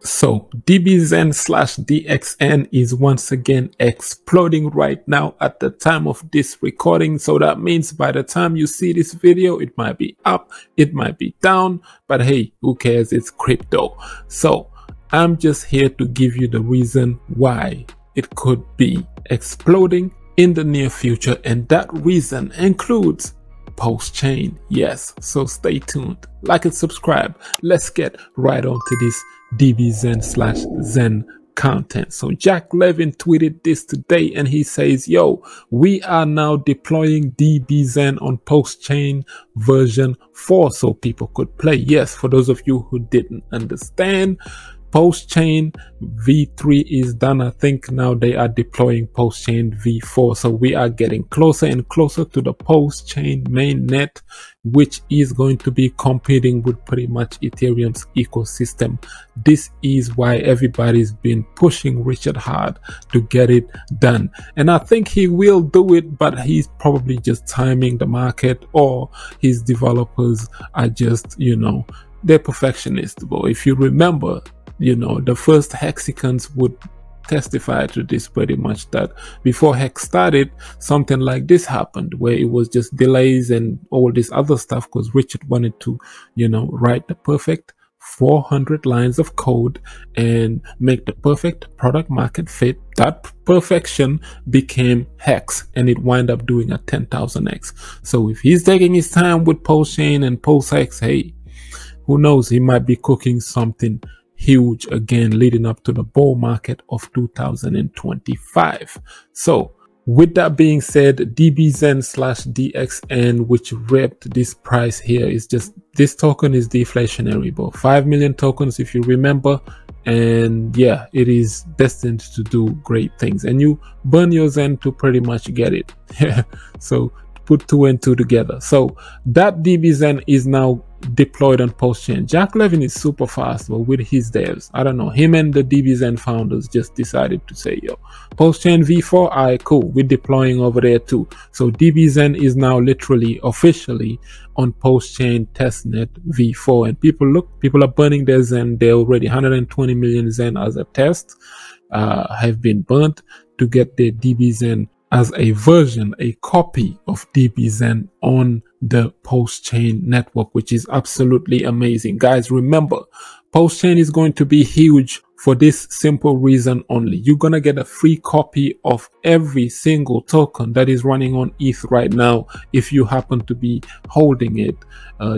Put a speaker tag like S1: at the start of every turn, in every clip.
S1: So Dbxen/Dxen is once again exploding right now at the time of this recording. So that means by the time you see this video, it might be up, it might be down, but hey, who cares? It's crypto. So I'm just here to give you the reason why it could be exploding in the near future, and that reason includes Pulsechain. Yes, so stay tuned, like and subscribe. Let's get right on to this Dbxen/Zen content. So Jack Levin tweeted this today and he says, yo, we are now deploying Dbxen on Pulsechain version 4 so people could play. Yes, for those of you who didn't understand, Pulsechain v3 is done. I think now they are deploying Pulsechain v4. So we are getting closer and closer to the Pulsechain mainnet, which is going to be competing with pretty much Ethereum's ecosystem. This is why everybody's been pushing Richard hard to get it done. And I think he will do it, but he's probably just timing the market, or his developers are just, you know, they're perfectionists. But if you remember, you know, the first hexicons would testify to this pretty much, that before Hex started, something like this happened where it was just delays and all this other stuff because Richard wanted to, you know, write the perfect 400 lines of code and make the perfect product market fit. That perfection became Hex and it wound up doing a 10,000x. So if he's taking his time with Pulsechain and PulseX, hey, who knows, he might be cooking something huge again leading up to the bull market of 2025. So with that being said, Dbxen/Dxen, which ripped this price here, is just, this token is deflationary, but 5 million tokens if you remember, and yeah, it is destined to do great things, and you burn your Zen to pretty much get it. So put 2 and 2 together. So that Dbxen is now deployed on Pulsechain. Jack Levin is super fast, but with his devs, I don't know, him and the Dbxen founders just decided to say, yo, Pulsechain v4, alright, cool, we're deploying over there too. So Dbxen is now literally officially on Pulsechain testnet v4, and people are burning their Zen. They're already 120 million Zen as a test have been burnt to get their Dbxen as a version, a copy of Dbxen on the Pulsechain network, which is absolutely amazing. Guys, remember, Pulsechain is going to be huge for this simple reason only. You're gonna get a free copy of every single token that is running on ETH right now if you happen to be holding it.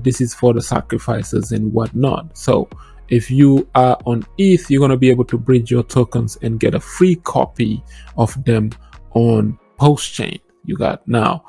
S1: This is for the sacrifices and whatnot. So if you are on ETH, you're gonna be able to bridge your tokens and get a free copy of them on Pulsechain. You got, now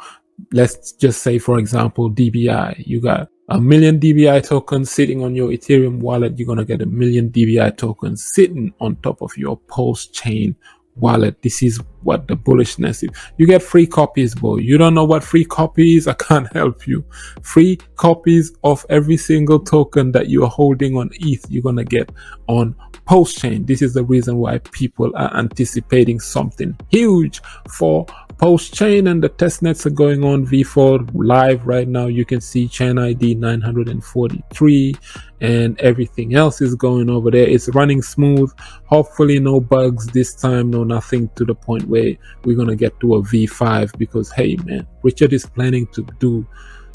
S1: let's just say, for example, DBI, you got 1 million DBI tokens sitting on your Ethereum wallet. You're going to get 1 million DBI tokens sitting on top of your Pulsechain wallet. This is what the bullishness is. You get free copies, boy. You don't know what free copies? I can't help you. Free copies of every single token that you're holding on ETH, you're going to get on Pulsechain. This is the reason why people are anticipating something huge for Pulsechain, and the testnets are going on v4 live right now. You can see chain ID 943 and everything else is going over there. It's running smooth. Hopefully no bugs this time, no nothing to the point where we're gonna get to a v5, because hey man, Richard is planning to do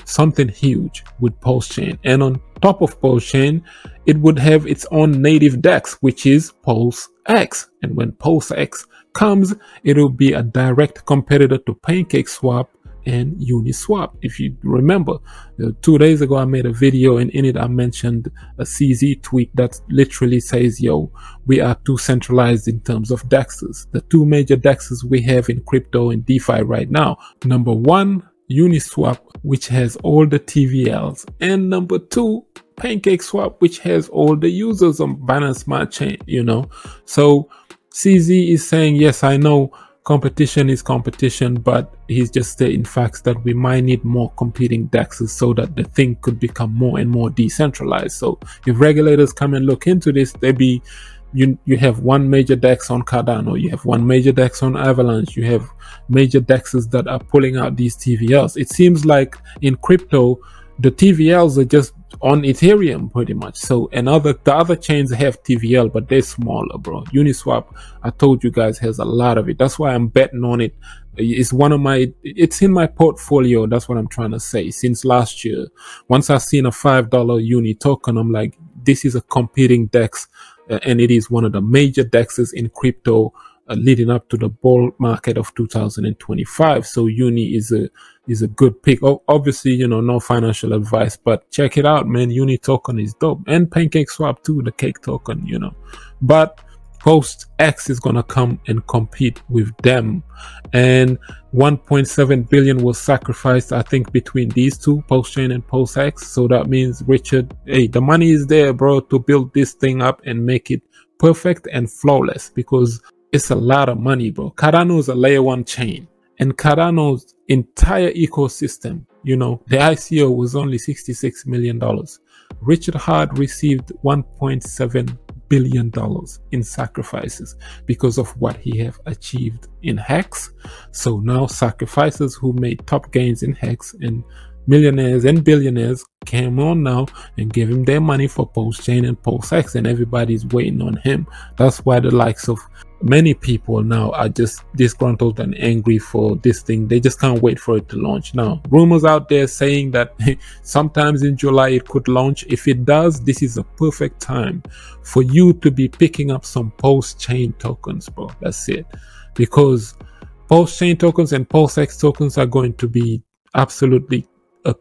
S1: something huge with Pulsechain, and on top of Pulsechain it would have its own native DEX, which is PulseX, and when PulseX comes, it will be a direct competitor to PancakeSwap and Uniswap. If you remember, 2 days ago I made a video, and in it I mentioned a CZ tweet that literally says, yo, we are too centralized in terms of DEXs. The 2 major DEXs we have in crypto and DeFi right now, number 1, Uniswap, which has all the TVLs, and number 2, PancakeSwap, which has all the users on Binance Smart Chain, you know. So CZ is saying, yes, I know competition is competition, but he's just stating facts that we might need more competing DEXs so that the thing could become more and more decentralized. So if regulators come and look into this, they be, you have one major DEX on Cardano, you have one major DEX on Avalanche, you have major DEXs that are pulling out these TVLs. It seems like in crypto, the TVLs are just on Ethereum pretty much. So the other chains have TVL, but they're smaller, bro. Uniswap, I told you guys, has a lot of it. That's why I'm betting on it. It's in my portfolio. That's what I'm trying to say. Since last year, once I've seen a $5 Uni token, I'm like, this is a competing DEX, and it is one of the major DEXs in crypto leading up to the bull market of 2025. So Uni is a good pick. Obviously, no financial advice, but check it out, man. Uni token is dope, and PancakeSwap too, the cake token, but PostX is gonna come and compete with them, and 1.7 billion was sacrificed, I think, between these two, Pulsechain and PostX. So that means, Richard, hey, the money is there, bro, to build this thing up and make it perfect and flawless, because it's a lot of money, bro. Cardano is a layer 1 chain, and Cardano's entire ecosystem, the ICO was only $66 million. Richard Hart received $1.7 billion in sacrifices because of what he have achieved in Hex. So now sacrificers who made top gains in Hex and millionaires and billionaires came on now and gave him their money for Pulsechain and PulseX, and everybody's waiting on him. That's why the likes of many people now are just disgruntled and angry for this thing. They just can't wait for it to launch. Now, rumors out there saying that sometimes in July it could launch. If it does, this is a perfect time for you to be picking up some Pulsechain tokens, bro. That's it. Because Pulsechain tokens and PulseX tokens are going to be absolutely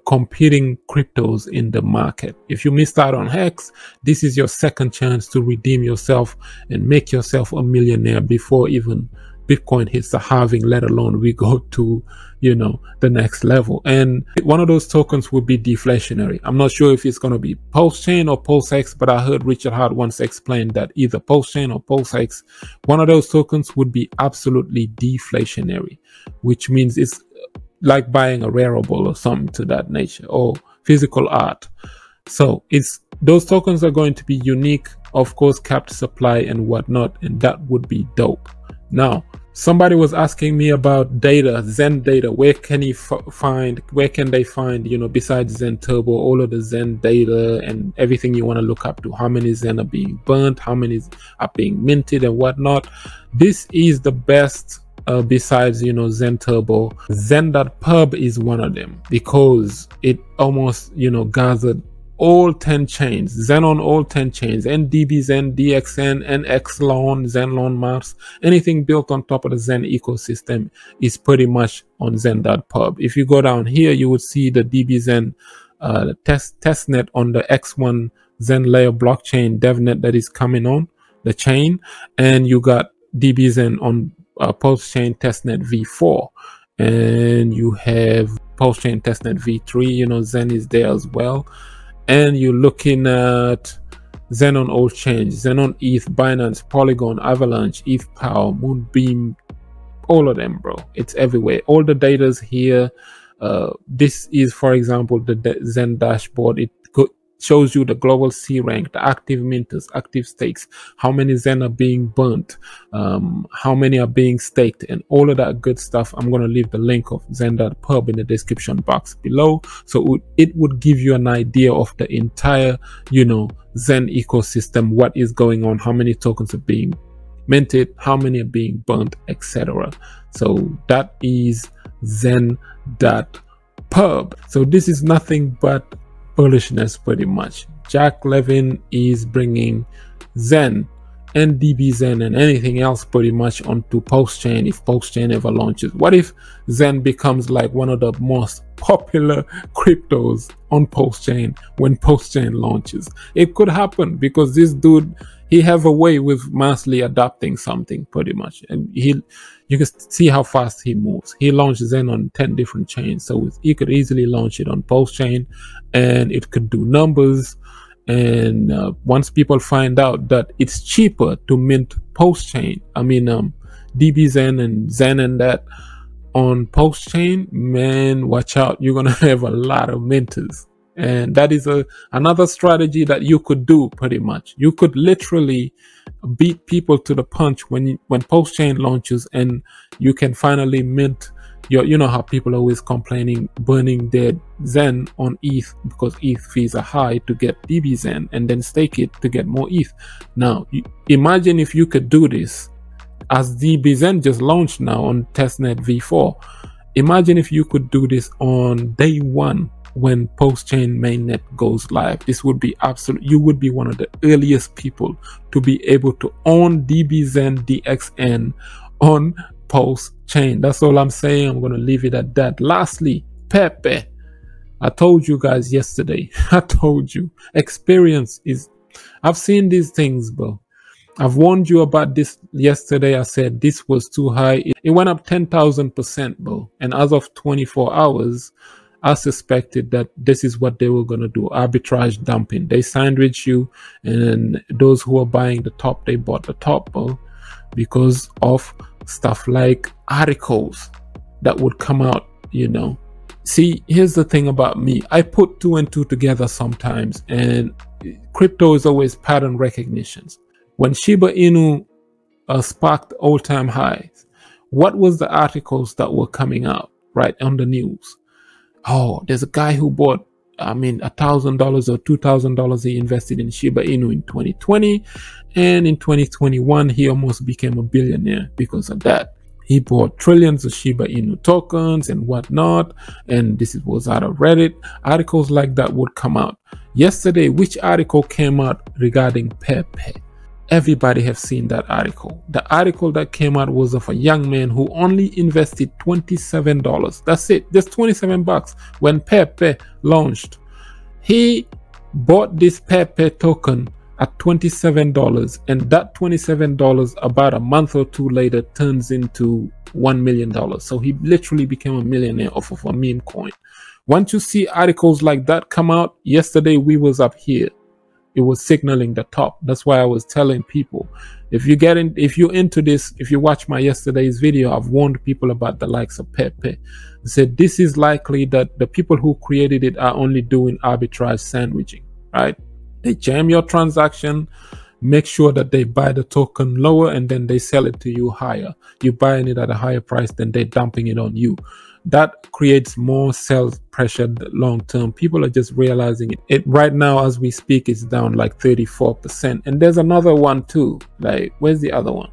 S1: competing cryptos in the market. If you missed out on Hex, this is your second chance to redeem yourself and make yourself a millionaire before even Bitcoin hits the halving, let alone we go to the next level. And one of those tokens will be deflationary. I'm not sure if it's going to be Pulsechain or PulseX, but I heard Richard Hart once explain that either Pulsechain or PulseX, one of those tokens would be absolutely deflationary, which means it's like buying a wearable or something to that nature, or physical art. So those tokens are going to be unique, of course, capped supply and whatnot, and that would be dope. Now, somebody was asking me about data, Zen data. Where can they find, besides Zen Turbo, all of the Zen data and everything you want to look up to, how many Zen are being burnt, how many are being minted and whatnot. This is the best. Besides Zen Turbo, Zen.pub is one of them, because it almost gathered all 10 chains, Zen on all 10 chains, and Dbxen, Dxen, and XLoan, Zenloan Maps, anything built on top of the Zen ecosystem is pretty much on Zen.pub. If you go down here, you would see the Dbxen testnet on the X1 Zen layer blockchain devnet that is coming on the chain, and you got Dbxen on Pulsechain testnet v4, and you have Pulsechain testnet v3. Zen is there as well, and you're looking at Zen on all chains, Zen on ETH, Binance, Polygon, Avalanche, ETH Power, Moonbeam, all of them, bro. It's everywhere. All the data's here. This is, for example, the Zen dashboard. It shows you the global C rank, the active minters, active stakes, how many Zen are being burnt, how many are being staked, and all of that good stuff. I'm going to leave the link of Zen.pub in the description box below, so it would give you an idea of the entire Zen ecosystem, what is going on, how many tokens are being minted, how many are being burnt, etc. So that is Zen.pub. So this is nothing but bullishness pretty much. Jack Levin is bringing Zen and Dbxen and anything else pretty much onto Pulsechain if Pulsechain ever launches. What if Zen becomes like one of the most popular cryptos on Pulsechain when Pulsechain launches? It could happen, because this dude, he have a way with massively adopting something pretty much, and you can see how fast he moves. He launched Zen on 10 different chains, so he could easily launch it on Pulsechain, and it could do numbers. And once people find out that it's cheaper to mint Pulsechain, Dbxen and Zen and that on Pulsechain, man, watch out, you're gonna have a lot of minters. And that is another strategy that you could do pretty much. You could literally beat people to the punch when Pulsechain launches, and you can finally mint You know how people are always complaining, burning their Zen on ETH because ETH fees are high to get Dbxen and then stake it to get more ETH. Now, imagine if you could do this, as Dbxen just launched now on testnet v4. Imagine if you could do this on day one when Pulsechain mainnet goes live. This would be absolute. You would be one of the earliest people to be able to own Dbxen DXN on Pulsechain. That's all I'm saying. I'm going to leave it at that. Lastly, Pepe. I told you guys yesterday. I told you. Experience is. I've seen these things, bro. I've warned you about this yesterday. I said this was too high. It went up 10,000%, bro. And as of 24 hours, I suspected that this is what they were going to do. Arbitrage dumping. They sandwich you, and those who are buying the top, they bought the top, bro, because of stuff like articles that would come out, you know. See, here's the thing about me. I put 2 and 2 together sometimes, and crypto is always pattern recognitions. When Shiba Inu sparked all-time highs, what was the articles that were coming out right on the news? Oh, there's a guy who bought, $1,000 or $2,000 he invested in Shiba Inu in 2020, and in 2021 he almost became a billionaire because of that. He bought trillions of Shiba Inu tokens and whatnot, and this was out of Reddit. Articles like that would come out. Yesterday, which article came out regarding Pepe? Everybody have seen that article. The article that came out was of a young man who only invested $27. That's it, just 27 bucks when Pepe launched. He bought this Pepe token at $27, and that $27 about a month or two later turns into $1 million. So he literally became a millionaire off of a meme coin. Once you see articles like that come out, yesterday we was up here. It was signaling the top. That's why I was telling people, if you're into this, if you watch my yesterday's video, I've warned people about the likes of Pepe. I said this is likely that the people who created it are only doing arbitrage sandwiching, right? They jam your transaction, make sure that they buy the token lower, and then they sell it to you higher. You're buying it at a higher price, then they're dumping it on you. That creates more sell pressure long term. People are just realizing it. Right now, as we speak, it's down like 34%. And there's another one too. Like, where's the other one?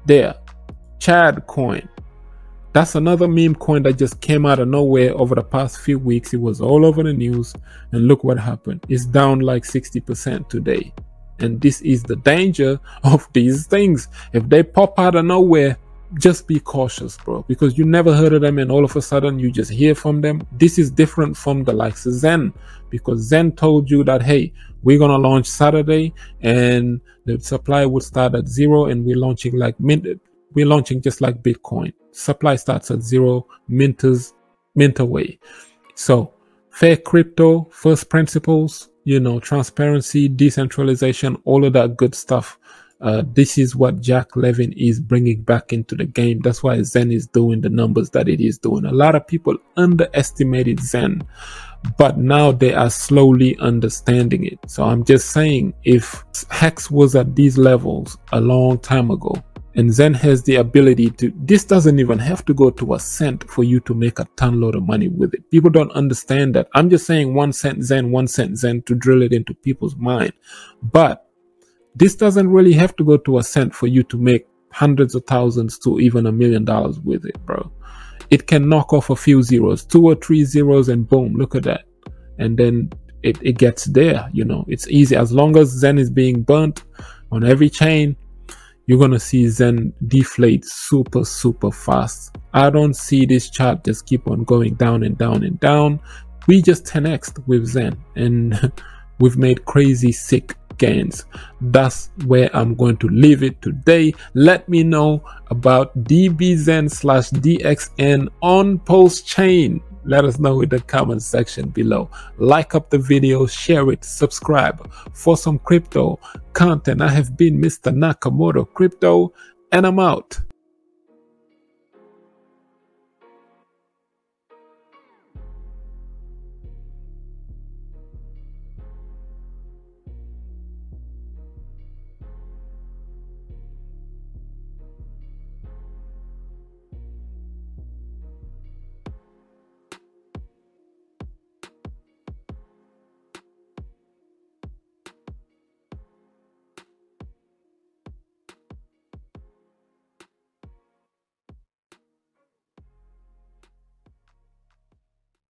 S1: There, Chad coin. That's another meme coin that just came out of nowhere over the past few weeks. It was all over the news, and look what happened. It's down like 60% today. And this is the danger of these things. If they pop out of nowhere, just be cautious, bro, because you never heard of them and all of a sudden you just hear from them. This is different from the likes of Zen, because Zen told you that, hey, we're gonna launch Saturday and the supply would start at 0, and we're launching just like Bitcoin. Supply starts at 0, mint away. So fair crypto, first principles, you know, transparency, decentralization, all of that good stuff. This is what Jack Levin is bringing back into the game. That's why Zen is doing the numbers that it is doing. A lot of people underestimated Zen, but now they are slowly understanding it. So I'm just saying, if Hex was at these levels a long time ago, and Zen has the ability to, this doesn't even have to go to a cent for you to make a ton load of money with it. People don't understand that. I'm just saying 1 cent Zen, 1 cent Zen to drill it into people's mind. But this doesn't really have to go to a cent for you to make hundreds of thousands to even $1 million with it, bro. It can knock off a few zeros, 2 or 3 zeros, and boom, look at that. And then it gets there, you know. It's easy. As long as Zen is being burnt on every chain, you're going to see Zen deflate super, super fast. I don't see this chart just keep on going down and down and down. We just 10x'd with Zen, and we've made crazy sick gains. That's where I'm going to leave it today. Let me know about Dbxen/DXN on Pulsechain. Let us know in the comment section below. Like up the video, share it, subscribe for some crypto content. I have been Mr. Nakamoto Crypto, and I'm out.